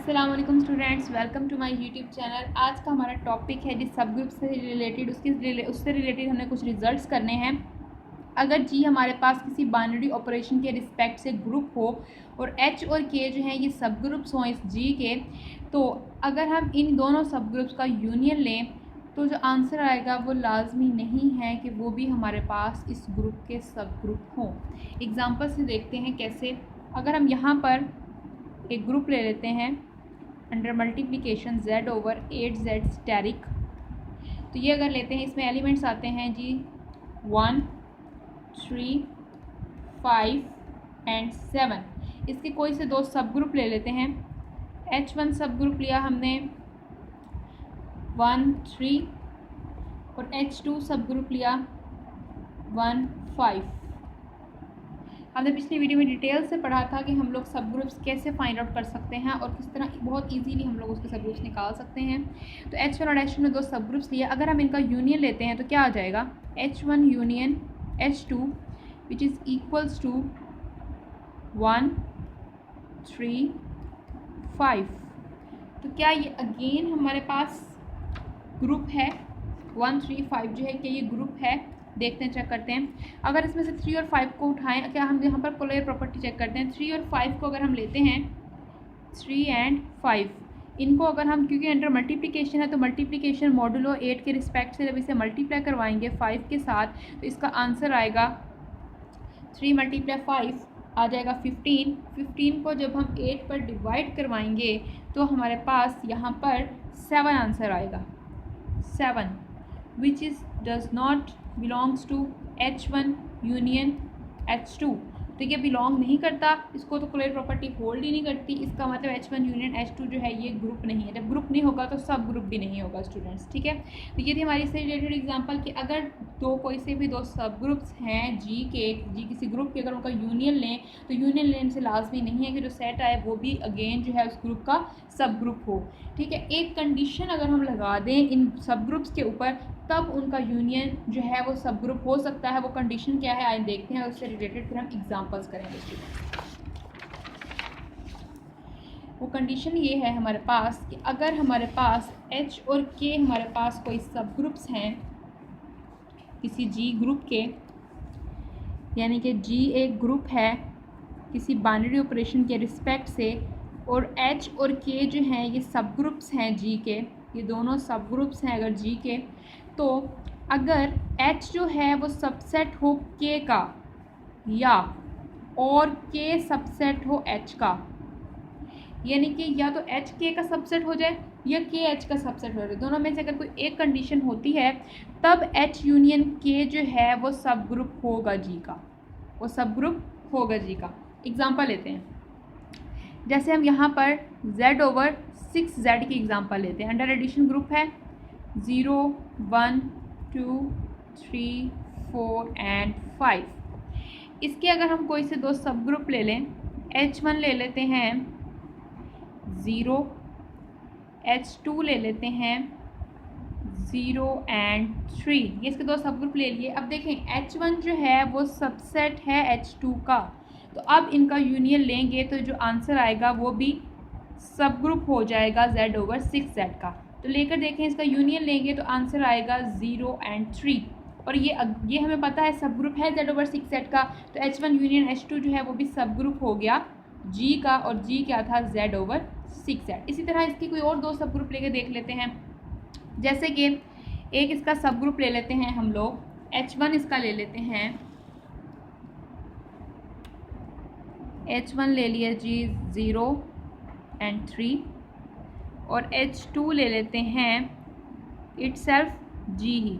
अस्सलाम वालेकुम students, welcome to my YouTube channel. आज का हमारा टॉपिक है जिस सब ग्रुप से रिलेटेड उससे रिलेटेड हमें कुछ रिजल्ट्स करने हैं। अगर जी हमारे पास किसी बाइनरी ऑपरेशन के रिस्पेक्ट से ग्रुप हो और एच और के जो हैं ये सब ग्रुप्स हों इस जी के, तो अगर हम इन दोनों सब ग्रुप्स का यूनियन लें तो जो आंसर आएगा वो लाजमी नहीं है कि वो भी हमारे पास इस ग्रुप के सब ग्रुप हों। एग्जांपल से देखते हैं कैसे। अगर हम यहाँ पर एक ग्रुप ले लेते हैं under multiplication z over 8z स्टेरिक, तो ये अगर लेते हैं इसमें एलिमेंट्स आते हैं जी 1, 3, 5 एंड 7। इसके कोई से दो सब ग्रुप ले लेते हैं। H1 सब ग्रुप लिया हमने 1, 3 और H2 सब ग्रुप लिया 1, 5। हमने पिछली वीडियो में डिटेल से पढ़ा था कि हम लोग सब ग्रुप्स कैसे फाइंड आउट कर सकते हैं और किस तरह बहुत इजीली हम लोग उसके सब ग्रुप्स निकाल सकते हैं। तो H1 और H2 ने दो सब ग्रुप्स लिए, अगर हम इनका यूनियन लेते हैं तो क्या आ जाएगा H1 union H2 which is equals to 1, 3, 5। तो क्या ये अगेन हमारे पास ग्रुप है 1, 3, 5 जो है कि ये ग्रुप है। देखते हैं, चेक करते हैं। अगर इसमें से 3 और 5 को उठाएं, क्या हम यहाँ पर कोलेयर प्रॉपर्टी चेक करते हैं। 3 और 5 को अगर हम लेते हैं 3 एंड 5, इनको अगर हम, क्योंकि अंडर मल्टीप्लिकेशन है तो मल्टीप्लिकेशन मॉडुलो 8 के रिस्पेक्ट से जब इसे मल्टीप्लाई करवाएंगे 5 के साथ तो इसका आंसर आएगा 3 × 5 आ जाएगा 15। 15 को जब हम 8 पर डिवाइड करवाएंगे तो हमारे पास यहाँ पर 7 आंसर आएगा। 7 which is does not belongs to H1 union H2। तो ये बिलोंग नहीं करता, इसको तो कोलेयर प्रॉपर्टी होल्ड ही नहीं करती। इसका मतलब H1 यूनियन H2 जो है ये ग्रुप नहीं है। जब ग्रुप नहीं होगा तो सब ग्रुप भी नहीं होगा स्टूडेंट्स, ठीक है। तो ये थी हमारी इससे रिलेटेड एग्जांपल कि अगर कोई से भी दो सब ग्रुप्स हैं जी किसी ग्रुप के, अगर उनका यूनियन लें तो यूनियन लेने से लाजमी नहीं है कि जो सेट आए वो भी अगेन जो है उस ग्रुप का सब ग्रुप हो, ठीक है। एक कंडीशन अगर हम लगा दें इन सब ग्रुप्स के ऊपर तब उनका यूनियन जो है वो सब ग्रुप हो सकता है। वो कंडीशन क्या है आइए देखते हैं, उससे रिलेटेड फिर हम एग्जांपल्स करेंगे। वो कंडीशन ये है हमारे पास कि अगर हमारे पास H और K हमारे पास कोई सब ग्रुप्स हैं किसी G ग्रुप के, यानी कि G एक ग्रुप है किसी बाइनरी ऑपरेशन के रिस्पेक्ट से, और H और K जो हैं ये सब ग्रुप्स हैं G के, ये दोनों सब ग्रुप्स हैं अगर G के, तो अगर H जो है वो सबसेट हो K का या और K सबसेट हो H का, यानी कि या तो H K का सबसेट हो जाए या K H का सबसेट हो जाए, दोनों में से अगर कोई एक कंडीशन होती है तब H यूनियन K जो है वो सब ग्रुप होगा G का, वो सब ग्रुप होगा G का। एग्जांपल लेते हैं, जैसे हम यहाँ पर Z ओवर 6Z की एग्जांपल लेते हैं। अंडर एडिशन ग्रुप है 0, 1, 2, 3, 4 एंड 5। इसके अगर हम कोई से दो सब ग्रुप ले लें, H1 ले लेते हैं 0, H2 ले लेते हैं 0 एंड 3, ये इसके दो सब ग्रुप ले लिए। अब देखें H1 जो है वो सबसेट है H2 का, तो अब इनका यूनियन लेंगे तो जो आंसर आएगा वो भी सब ग्रुप हो जाएगा Z ओवर 6Z का। तो लेकर देखें इसका यूनियन लेंगे तो आंसर आएगा 0 एंड 3, और ये हमें पता है सब ग्रुप है Z ओवर 6Z का, तो H1 यूनियन H2 जो है वो भी सब ग्रुप हो गया G का, और G क्या था Z ओवर 6Z। इसी तरह इसकी कोई और दो सब ग्रुप लेके देख लेते हैं। जैसे कि एक इसका सब ग्रुप ले लेते हैं हम लोग, H1 इसका ले लेते हैं, H1 ले लिया जी 0 एंड 3, और H2 ले लेते हैं इटसेल्फ G ही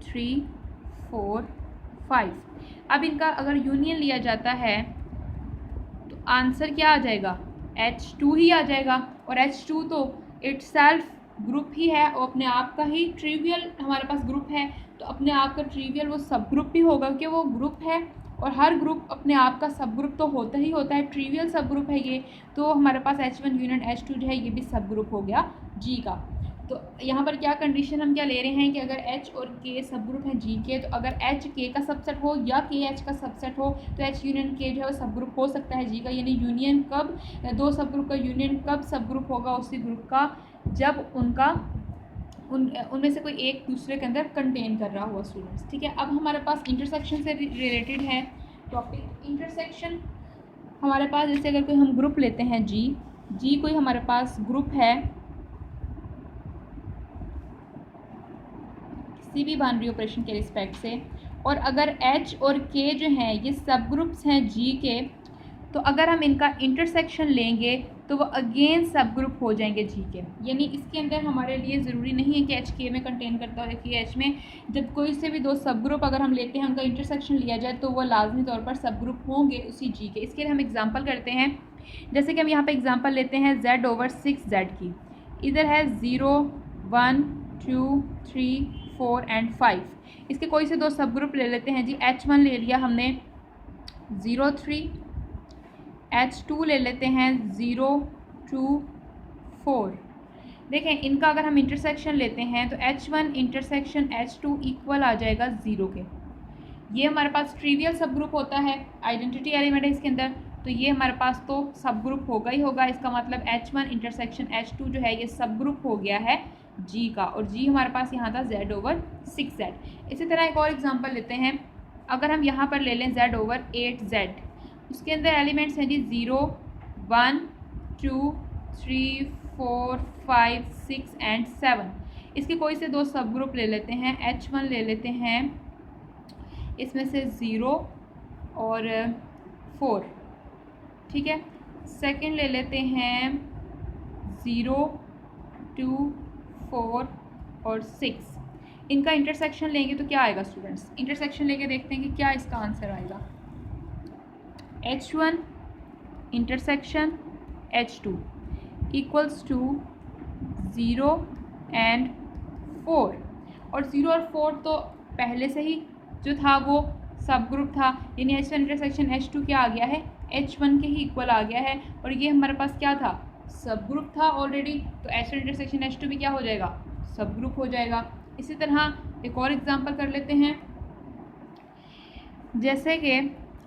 3, 4, 5। अब इनका अगर यूनियन लिया जाता है तो आंसर क्या आ जाएगा H2 ही आ जाएगा, और H2 तो इटसेल्फ ग्रुप ही है और अपने आप का ही ट्रिवियल हमारे पास ग्रुप है, तो अपने आप का ट्रिवियल वो सब ग्रुप भी होगा क्योंकि वो ग्रुप है और हर ग्रुप अपने आप का सब ग्रुप तो होता ही होता है, ट्रिवियल सब ग्रुप है ये। तो हमारे पास H1 यूनियन H2 जो है ये भी सब ग्रुप हो गया G का। तो यहाँ पर क्या कंडीशन हम क्या ले रहे हैं कि अगर एच और के सब ग्रुप हैं जी के, तो अगर एच के का सबसेट हो या के एच का सबसेट हो तो एच यूनियन के जो है वो सब ग्रुप हो सकता है जी का। यानी यूनियन कब, दो सब ग्रुप का यूनियन कब सब ग्रुप होगा, उसी ग्रुप का जब उनका उनमें से कोई एक दूसरे के अंदर कंटेन कर रहा हुआ स्टूडेंट्स। ठीक है, अब हमारे पास इंटरसेक्शन से रिलेटेड है टॉपिक। इंटरसेक्शन हमारे पास जैसे अगर कोई हम ग्रुप लेते हैं जी कोई हमारे पास ग्रुप है किसी भी बाइनरी ऑपरेशन के रिस्पेक्ट से, और अगर एच और के जो हैं ये सब ग्रुप्स हैं जी के, तो अगर हम इनका इंटरसेक्शन लेंगे तो वो अगेन सब ग्रुप हो जाएंगे जी के। यानी इसके अंदर हमारे लिए ज़रूरी नहीं है कि एच के में कंटेन करता हो कि एच में, जब कोई से भी दो सब ग्रुप अगर हम लेते हैं उनका इंटरसेक्शन लिया जाए तो वो लाजमी तौर पर सब ग्रुप होंगे उसी जी के। इसके लिए हम एग्जांपल करते हैं, जैसे कि हम यहाँ पे एग्जांपल लेते हैं z/6z की। इधर है 0 1 2 3 4 एंड 5। इसके कोई से दो सब ग्रुप ले लेते हैं जी। h1 ले लिया हमने 0 3, h2 ले लेते हैं 0 2 4। देखें इनका अगर हम इंटरसेक्शन लेते हैं तो h1 इंटरसेक्शन h2 इक्वल आ जाएगा 0 के। ये हमारे पास ट्रिवियल सब ग्रुप होता है, आइडेंटिटी एलिमेंट है इसके अंदर, तो ये हमारे पास तो सब ग्रुप होगा ही होगा। इसका मतलब h1 इंटरसेक्शन h2 जो है ये सब ग्रुप हो गया है g का, और g हमारे पास यहाँ था z/6z। इसी तरह एक और एग्जांपल लेते हैं, अगर हम यहाँ पर ले लें z/8z, उसके अंदर एलिमेंट्स हैं जी 0 1 2 3 4 5 6 एंड 7। इसके कोई से दो सब ग्रुप ले लेते हैं, h1 ले लेते हैं इसमें से 0 और 4। ठीक है, सेकंड ले लेते हैं 0 2 4 और 6। इनका इंटरसेक्शन लेंगे तो क्या आएगा स्टूडेंट्स? इंटरसेक्शन लेके देखते हैं कि क्या इसका आंसर आएगा। h1 intersection h2 equals to 0 and 4, और 0 और 4 तो पहले से ही जो था वो सब ग्रुप था, यानी h1 इंटरसेक्शन h2 क्या आ गया है, h1 के ही इक्वल आ गया है, और ये हमारे पास क्या था, सब ग्रुप था ऑलरेडी, तो h1 इंटरसेक्शन h2 भी क्या हो जाएगा, सब ग्रुप हो जाएगा। इसी तरह एक और एग्जांपल कर लेते हैं, जैसे कि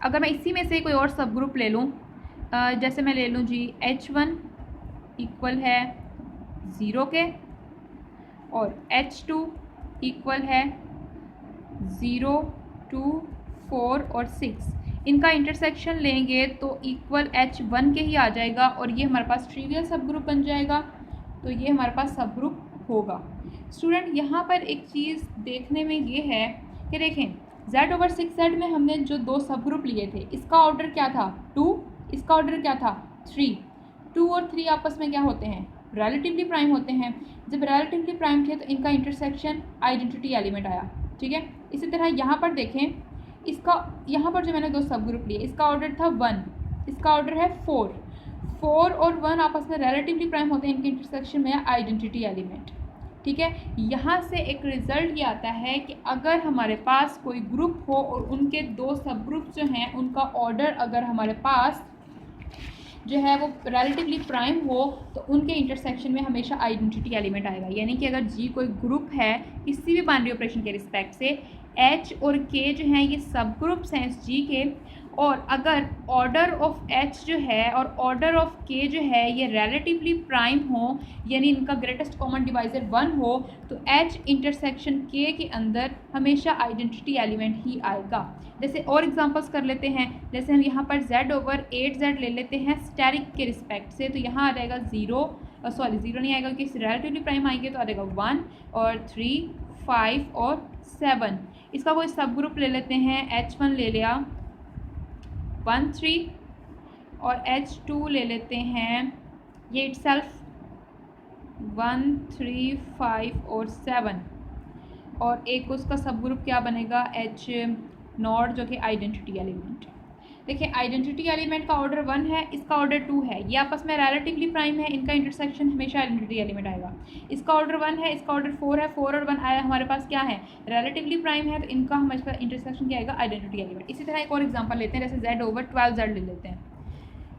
अगर मैं इसी में से कोई और सब ग्रुप ले लूँ, जैसे मैं ले लूँ जी h1 इक्वल है 0 के और h2 इक्वल है 0 2 4 और 6। इनका इंटरसेक्शन लेंगे तो इक्वल h1 के ही आ जाएगा, और ये हमारे पास ट्रिवियल सब ग्रुप बन जाएगा, तो ये हमारे पास सब ग्रुप होगा। स्टूडेंट यहाँ पर एक चीज़ देखने में ये है कि देखें z/6z में हमने जो दो सब ग्रुप लिए थे, इसका ऑर्डर क्या था 2, इसका ऑर्डर क्या था 3। 2 और 3 आपस में क्या होते हैं, रिलेटिवली प्राइम होते हैं। जब रिलेटिवली प्राइम थे तो इनका इंटरसेक्शन आइडेंटिटी एलिमेंट आया। ठीक है, इसी तरह यहाँ पर देखें, इसका यहाँ पर जो मैंने दो सब ग्रुप लिए, इसका ऑर्डर था 1, इसका ऑर्डर है 4। 4 और 1 आपस में रिलेटिवली प्राइम होते हैं, इनके इंटरसेक्शन में आइडेंटिटी एलिमेंट। ठीक है, यहाँ से एक रिज़ल्ट ये आता है कि अगर हमारे पास कोई ग्रुप हो और उनके दो सब ग्रुप जो हैं उनका ऑर्डर अगर हमारे पास जो है वो रिलेटिवली प्राइम हो, तो उनके इंटरसेक्शन में हमेशा आइडेंटिटी एलिमेंट आएगा। यानी कि अगर जी कोई ग्रुप है किसी भी बाइनरी ऑपरेशन के रिस्पेक्ट से, एच और के जो हैं ये सब ग्रुप्स हैं इस जी के, और अगर ऑर्डर ऑफ एच जो है और ऑर्डर ऑफ के जो है ये रिलेटिवली प्राइम हो, यानी इनका ग्रेटेस्ट कॉमन डिवाइज़र 1 हो, तो एच इंटरसेक्शन के के अंदर हमेशा आइडेंटिटी एलिमेंट ही आएगा। जैसे और एग्जांपल्स कर लेते हैं, जैसे हम यहाँ पर z/8z ले लेते हैं स्टेरिक के रिस्पेक्ट से, तो यहाँ आ जाएगा 0 नहीं आएगा क्योंकि रिलेटिवली प्राइम आएंगे, तो आ जाएगा 1 और 3 5 और 7। इसका कोई सब ग्रुप ले लेते हैं, h1 ले लिया 1 3, और h2 ले लेते हैं ये इटसेल्फ 1 3 5 और 7, और एक उसका सब ग्रुप क्या बनेगा h0 जो कि आइडेंटिटी एलिमेंट। देखिए आइडेंटिटी एलिमेंट का ऑर्डर 1 है, इसका ऑर्डर 2 है, ये आपस में रिलेटिवली प्राइम है, इनका इंटरसेक्शन हमेशा आइडेंटिटी एलिमेंट आएगा। इसका ऑर्डर 1 है, इसका ऑर्डर 4 है, 4 और 1 आया हमारे पास क्या है, रिलेटिवली प्राइम है, तो इनका हमारे पास इंटरसेक्शन क्या आएगा, आइडेंटिटी एलिमेंट। इसी तरह एक और एग्जांपल लेते हैं, जैसे z/12z ले लेते हैं।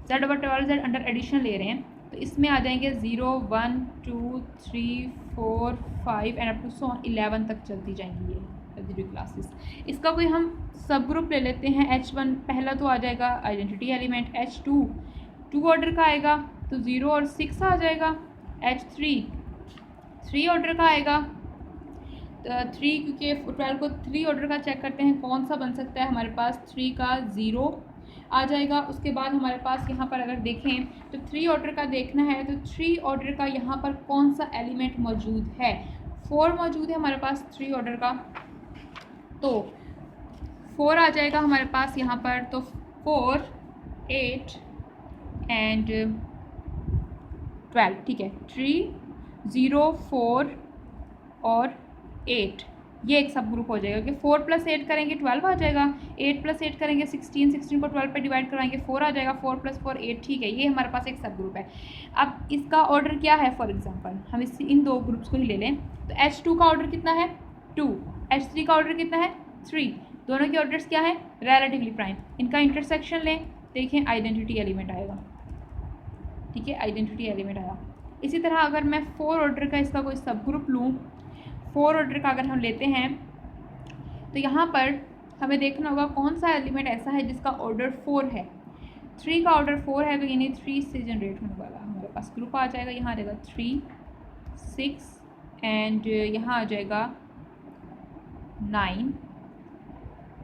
z/12z अंडर एडिशन ले रहे हैं, तो इसमें आ जाएंगे 0, 1, 2, 3, 4, 5 एंड अप टू सो 11 तक चलती जाएंगी ये रेसिड्यू क्लासेस। इसका कोई हम सब ग्रुप ले लेते हैं। H1 पहला तो आ जाएगा आइडेंटिटी एलिमेंट, H2 2 ऑर्डर का आएगा तो 0 और 6 आ जाएगा, H3 3 ऑर्डर का आएगा, 3 क्योंकि 12 को 3 ऑर्डर का चेक करते हैं कौन सा बन सकता है हमारे पास, 3 का 0 आ जाएगा। उसके बाद हमारे पास यहाँ पर अगर देखें तो 3 ऑर्डर का देखना है तो 3 ऑर्डर का यहाँ पर कौन सा एलिमेंट मौजूद है, 4 मौजूद है हमारे पास 3 ऑर्डर का, तो 4 आ जाएगा हमारे पास यहाँ पर, तो 4, 8 एंड 12, ठीक है, 3, 0, 4 और 8 ये एक सब ग्रुप हो जाएगा कि 4 + 8 करेंगे 12 आ जाएगा, 8 + 8 करेंगे 16, 16 को 12 पे डिवाइड कराएंगे 4 आ जाएगा, 4 + 4 8, ठीक है, ये हमारे पास एक सब ग्रुप है। अब इसका ऑर्डर क्या है, फॉर एग्जांपल हम इन दो ग्रुप्स को ही ले लें तो H2 का ऑर्डर कितना है 2, H3 का ऑर्डर कितना है 3, दोनों के ऑर्डर्स क्या है रिलेटिवली प्राइम, इनका इंटरसेक्शन लें, देखें आइडेंटिटी एलिमेंट आएगा, ठीक है, आइडेंटिटी एलिमेंट आया। इसी तरह अगर मैं 4 ऑर्डर का इसका कोई सब ग्रुप लूँ, 4 ऑर्डर का अगर हम लेते हैं तो यहाँ पर हमें देखना होगा कौन सा एलिमेंट ऐसा है जिसका ऑर्डर 4 है। 3 का ऑर्डर 4 है तो यानी 3 से जनरेट होने वाला हमारे पास ग्रुप आ जाएगा, यहाँ आ जाएगा 3, 6 एंड यहाँ आ जाएगा 9,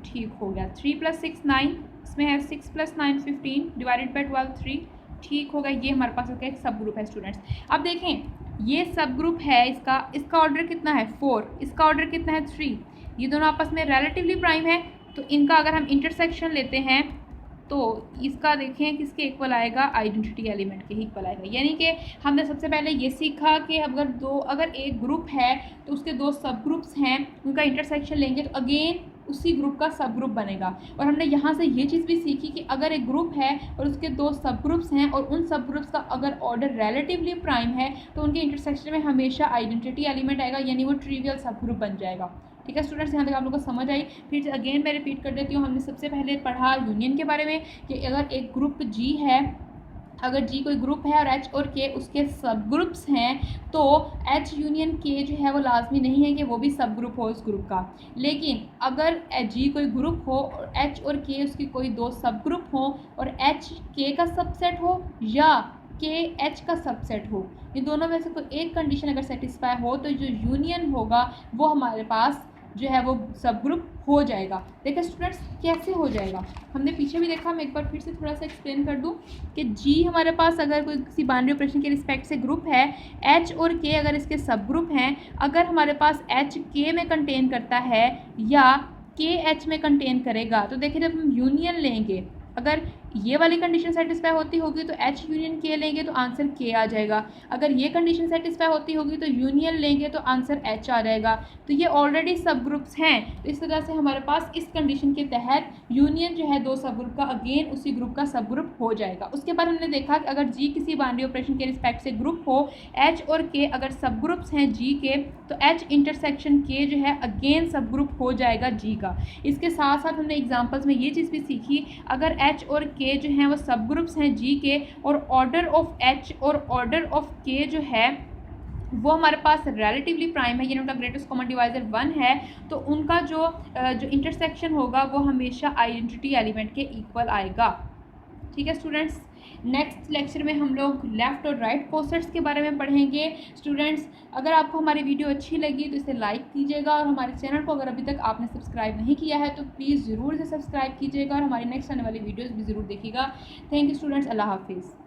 ठीक हो गया, 3 + 6 9, इसमें है 6 + 9 15 डिवाइडेड बाई 12 3, ठीक होगा, ये हमारे पास एक सब ग्रुप है स्टूडेंट्स। अब देखें ये सब ग्रुप है, इसका ऑर्डर कितना है 4, इसका ऑर्डर कितना है 3, ये दोनों आपस में रिलेटिवली प्राइम है, तो इनका अगर हम इंटरसेक्शन लेते हैं तो इसका देखें किसके इक्वल आएगा, आइडेंटिटी एलिमेंट के ही इक्वल आएगा। यानी कि हमने सबसे पहले ये सीखा कि अगर एक ग्रुप है तो उसके 2 सब ग्रुप्स हैं, उनका इंटरसेक्शन लेंगे तो अगेन उसी ग्रुप का सब ग्रुप बनेगा। और हमने यहाँ से ये चीज़ भी सीखी कि अगर एक ग्रुप है और उसके 2 सब ग्रुप्स हैं और उन सब ग्रुप्स का अगर ऑर्डर रिलेटिवली प्राइम है तो उनके इंटरसेक्शन में हमेशा आइडेंटिटी एलिमेंट आएगा, यानी वो ट्रिवियल सब ग्रुप बन जाएगा। ठीक है स्टूडेंट्स, यहाँ तक आप लोगों को समझ आई। फिर अगेन मैं रिपीट कर देती हूँ, हमने सबसे पहले पढ़ा यूनियन के बारे में कि अगर एक ग्रुप जी है, अगर जी कोई ग्रुप है और एच और के उसके सब ग्रुप्स हैं तो एच यूनियन के जो है वो लाजमी नहीं है कि वो भी सब ग्रुप हो उस ग्रुप का। लेकिन अगर जी कोई ग्रुप हो और एच और के उसकी कोई 2 सब ग्रुप हो और एच के का सबसेट हो या के एच का सबसेट हो, ये दोनों में से कोई एक कंडीशन अगर सेटिस्फाई हो तो जो यूनियन होगा वो हमारे पास जो है वो सब ग्रुप हो जाएगा। देखिए स्टूडेंट्स कैसे हो जाएगा, हमने पीछे भी देखा, मैं एक बार फिर से थोड़ा सा एक्सप्लेन कर दूं कि जी हमारे पास अगर कोई किसी बाइनरी ऑपरेशन के रिस्पेक्ट से ग्रुप है, एच और के अगर इसके सब ग्रुप हैं, अगर हमारे पास एच के में कंटेन करता है या के एच में कंटेन करेगा तो देखिए जब हम यूनियन लेंगे अगर ये वाली कंडीशन सेटिस्फाई होती होगी तो एच यूनियन के लेंगे तो आंसर के आ जाएगा, अगर ये कंडीशन सेटिस्फाई होती होगी तो यूनियन लेंगे तो आंसर एच आ जाएगा। तो ये ऑलरेडी सब ग्रुप्स हैं, तो इस तरह से हमारे पास इस कंडीशन के तहत यूनियन जो है 2 सब ग्रुप का अगेन उसी ग्रुप का सब ग्रुप हो जाएगा। उसके बाद हमने देखा कि अगर जी किसी बाइनरी ऑपरेशन के रिस्पेक्ट से ग्रुप हो, एच और के अगर सब ग्रुप्स हैं जी के तो एच इंटरसेक्शन के जो है अगेन सब ग्रुप हो जाएगा जी का। इसके साथ साथ हमने एग्जाम्पल्स में ये चीज़ भी सीखी, अगर एच और के जो हैं वो सब ग्रुप्स हैं जी के और ऑर्डर ऑफ एच और ऑर्डर ऑफ के जो है वो हमारे पास रिलेटिवली प्राइम है, यानी उनका ग्रेटेस्ट कॉमन डिवाइजर 1 है, तो उनका जो इंटरसेक्शन होगा वो हमेशा आइडेंटिटी एलिमेंट के इक्वल आएगा। ठीक है स्टूडेंट्स, नेक्स्ट लेक्चर में हम लोग लेफ़्ट और राइट पोस्टर्स के बारे में पढ़ेंगे। स्टूडेंट्स अगर आपको हमारी वीडियो अच्छी लगी तो इसे लाइक कीजिएगा और हमारे चैनल को अगर अभी तक आपने सब्सक्राइब नहीं किया है तो प्लीज़ ज़रूर इसे सब्सक्राइब कीजिएगा और हमारी नेक्स्ट आने वाली वीडियोज़ भी ज़रूर देखिएगा। थैंक यू स्टूडेंट्स, अल्लाह हाफिज़।